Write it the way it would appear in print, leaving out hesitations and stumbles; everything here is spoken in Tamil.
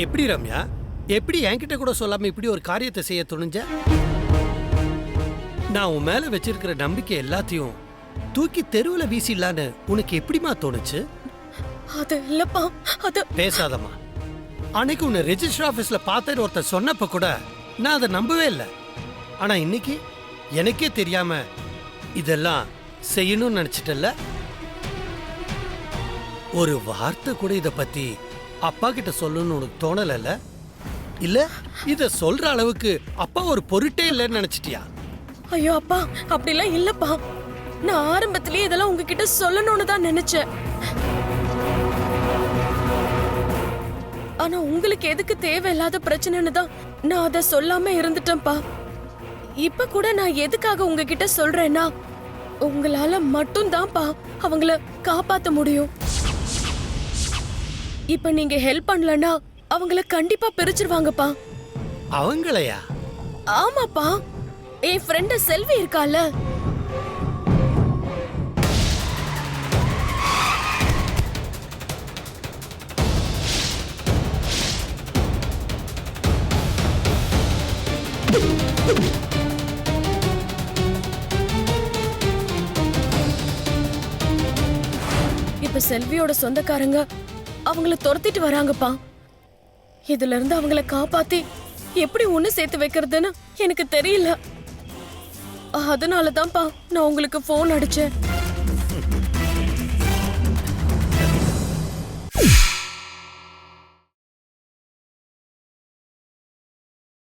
எப்படி ரம்யா, எப்படி என்கிட்ட கூட சொல்லாம இப்படி ஒரு காரியத்தை செய்ய துணிஞ்ச? நான் உன் மேல வச்சிருக்கிற நம்பிக்கை எல்லாத்தையும் தூக்கி தெருவுல வீசிடலான்னு உனக்கு எப்படிமா தோணுச்சு? அது இல்லப்பா, அது பேசாதம்மா. அன்னைக்கு உன்னை ரெஜிஸ்டர் ஆபீஸ்ல பார்த்தேன்னு ஒருத்தர் சொன்னப்ப கூட நான் அதை நம்பவே இல்லை. ஆனா இன்னைக்கு எனக்கே தெரியாம இதெல்லாம் செய்யணும்னு நினைச்சிட்டல்ல. ஒரு வார்த்தை கூட இத பத்தி அப்பா கிட்ட சொல்லணும்னு உனக்கு தோணல? இல்ல இத சொல்ற அளவுக்கு அப்பா ஒரு பொருட்டே இல்லைன்னு நினைச்சிட்டியா? ஐயோ அப்பா, அப்படிலாம் இல்லப்பா. நான் ஆரம்பத்திலேயே இதெல்லாம் உங்ககிட்ட சொல்லணும்னு தான் நினைச்சேன். ஆனா உங்களுக்கு எதுக்கு தேவையில்லாத பிரச்சனைன்னு தான் நான் அதை சொல்லாம இருந்துட்டேன்ப்பா. இப்ப கூட நான் எதுக்காக உங்ககிட்ட சொல்றேன்னா, உங்களால மட்டும் தான்ப்பா அவங்கள காப்பாத்த முடியும். இப்ப நீங்க ஹெல்ப் பண்ணலன்னா அவங்கள கண்டிப்பா பிரிச்சிருவாங்கப்பா. அவங்களையா? ஆமாப்பா, என் ஃப்ரெண்ட் செல்வி இருக்கால, இப்ப செல்வியோட சொந்தக்காரங்க அவங்கள துரத்திட்டு வராங்கப்பா. இதுல இருந்து அவங்கள காப்பாத்தி எப்படி ஒண்ணு சேர்த்து வைக்கிறதுன்னு எனக்கு தெரியல. அதனாலதான்ப்பா நான் உங்களுக்கு போன் அடிச்சேன்.